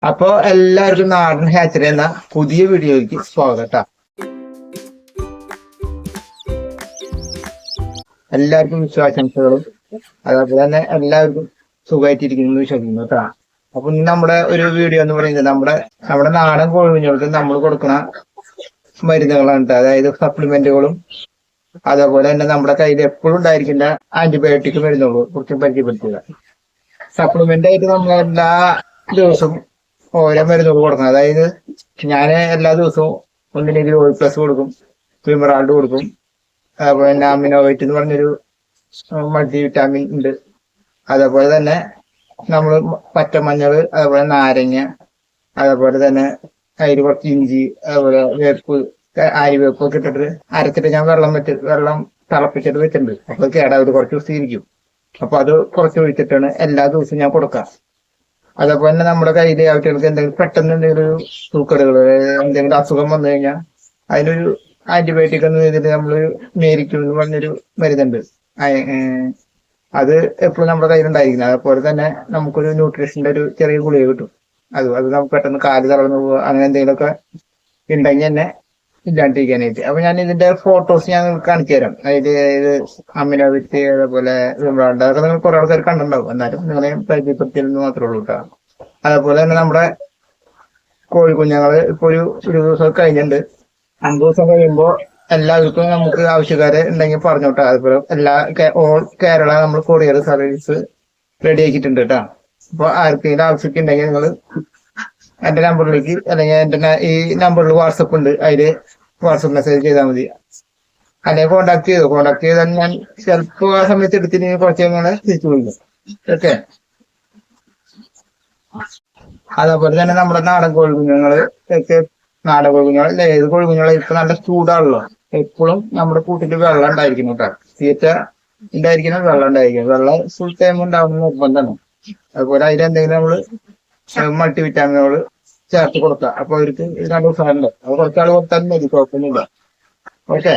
അപ്പൊ എല്ലാവർക്കും നാടൻ ഹാച്ചറി എന്ന പുതിയ വീഡിയോയ്ക്ക് സ്വാഗതം ട്ടാ. എല്ലാവർക്കും വിശ്വാസംസകളും അതേപോലെ തന്നെ എല്ലാവർക്കും സുഖമായിട്ടിരിക്കുന്നു വിശ്വസിക്കുന്നു കേട്ടാ. അപ്പൊ ഇന്ന് നമ്മുടെ ഒരു വീഡിയോ എന്ന് പറയുന്നത് നമ്മുടെ നാടൻ കോഴികൾക്ക് നമ്മൾ കൊടുക്കുന്ന മരുന്നുകളാണ് ട്ടാ. അതായത് സപ്ലിമെന്റുകളും അതേപോലെ തന്നെ നമ്മുടെ കയ്യിൽ എപ്പോഴും ഉണ്ടായിരിക്കുന്ന ആന്റിബയോട്ടിക് മരുന്നുകളും കുറിച്ച് പരിചയപ്പെടുത്തുക. സപ്ലിമെന്റ് ആയിട്ട് നമ്മൾ എല്ലാ ദിവസവും ഓരോ മരുന്നുകൾ കൊടുക്കണം. അതായത് ഞാൻ എല്ലാ ദിവസവും ഒന്നില്ലെങ്കിൽ ഓയിൽ പ്ലസ് കൊടുക്കും, വിമറാൾഡ് കൊടുക്കും, അതേപോലെ തന്നെ അമിനോവൈറ്റ് എന്ന് പറഞ്ഞൊരു മൾട്ടി വിറ്റാമിൻ ഉണ്ട്. അതേപോലെ തന്നെ നമ്മൾ പച്ചമഞ്ഞൾ, അതേപോലെ നാരങ്ങ, അതേപോലെ തന്നെ അതിൽ കുറച്ച് ഇഞ്ചി, അതേപോലെ വേപ്പ്, ആര്യവേപ്പ് ഒക്കെ ഇട്ടിട്ട് അരച്ചിട്ട് ഞാൻ വെള്ളം തിളപ്പിച്ചിട്ട് വെച്ചിട്ടുണ്ട്. അപ്പൊ കേടാവത് കുറച്ച് ദിവസം ഇരിക്കും. അപ്പൊ അത് കുറച്ച് ഒഴിച്ചിട്ടാണ് എല്ലാ ദിവസവും ഞാൻ കൊടുക്കാം. അതേപോലെ തന്നെ നമ്മുടെ കയ്യിൽ ആവശ്യങ്ങൾക്ക് എന്തെങ്കിലും പെട്ടെന്ന് എന്തെങ്കിലും ഒരു സൂക്കേടുകൾ, എന്തെങ്കിലും അസുഖം വന്നു കഴിഞ്ഞാൽ അതിനൊരു ആന്റിബയോട്ടിക് എന്ന രീതിയിൽ നമ്മൾ മേരിക്കും എന്ന് പറഞ്ഞൊരു മരുന്നുണ്ട്. അത് എപ്പോഴും നമ്മുടെ കയ്യിലുണ്ടായിരിക്കുന്നത്. അതേപോലെ തന്നെ നമുക്കൊരു ന്യൂട്രീഷന്റെ ഒരു ചെറിയ ഗുളിക കിട്ടും. അത് നമുക്ക് പെട്ടെന്ന് കാല് തളർന്നു പോകുക അങ്ങനെ എന്തെങ്കിലുമൊക്കെ ഉണ്ടെങ്കിൽ തന്നെ ഇല്ലാണ്ടിരിക്കാനായിട്ട്. അപ്പൊ ഞാൻ ഇതിന്റെ ഫോട്ടോസ് ഞാൻ നിങ്ങൾക്ക് കാണിച്ചു തരാം. ഇത് അമിനോവിറ്റ്, അതേപോലെ വിമ്രാണ്ട്, അതൊക്കെ നിങ്ങൾ കുറെ ആൾക്കാർ കണ്ടിട്ടുണ്ടാവും. എന്നാലും നിങ്ങളെ പരിചയപ്പെടുത്തിയെന്ന് മാത്രമേ ഉള്ളൂ കേട്ടോ. അതേപോലെ തന്നെ നമ്മുടെ കോഴിക്കുഞ്ഞുങ്ങള് ഇപ്പൊ ഒരു ദിവസം കഴിഞ്ഞിട്ടുണ്ട്. 5 ദിവസം കഴിയുമ്പോൾ എല്ലാവർക്കും നമുക്ക് ആവശ്യക്കാരെ ഉണ്ടെങ്കിൽ പറഞ്ഞോട്ടെ. അതുപോലെ ഓൾ കേരള നമ്മൾ കൊറിയർ സർവീസ് റെഡി ആക്കിയിട്ടുണ്ട് കേട്ടോ. അപ്പൊ ആർക്കെങ്കിലും ആവശ്യമൊക്കെ ഉണ്ടെങ്കിൽ നിങ്ങൾ എന്റെ നമ്പറിലേക്ക്, അല്ലെങ്കിൽ എന്റെ ഈ നമ്പറിൽ വാട്സപ്പ് ഉണ്ട്, അതില് വാട്സപ്പ് മെസ്സേജ് ചെയ്താൽ മതി. അല്ലെങ്കിൽ കോണ്ടാക്ട് ചെയ്താൽ ഞാൻ ചിലപ്പോ ആ സമയത്ത് എടുത്തിട്ട് കുറച്ച് നിങ്ങളെ തിരിച്ചു വിളിക്കും. ഓക്കെ. അതേപോലെ തന്നെ നമ്മുടെ നാടൻ കോഴിക്കുഞ്ഞുങ്ങള് നാടൻ കോഴിക്കുഞ്ഞുങ്ങൾ ഏത് കോഴിക്കുഞ്ഞുങ്ങളെ ഇപ്പൊ നല്ല ചൂടാണല്ലോ. എപ്പോഴും നമ്മുടെ കൂട്ടിൽ വെള്ളം ഉണ്ടായിരിക്കണം കേട്ടോ. തീറ്റ ഉണ്ടായിരിക്കണം, വെള്ളം ഉണ്ടായിരിക്കണം. വെള്ളം ഫുൾ ടൈം ഉണ്ടാവുന്ന നിർബന്ധമാണ്. അതുപോലെ അതിലെന്തെങ്കിലും നമ്മള് മൾട്ടി വിറ്റാമിനുകൾ ചേർത്ത് കൊടുക്കുക. അപ്പൊ അവർക്ക് നല്ല ഉത്സാഹമുണ്ട്. അപ്പൊ കുറച്ചാൾ കൊടുത്താലും മതി, കുഴപ്പമൊന്നുമില്ല. ഓക്കെ.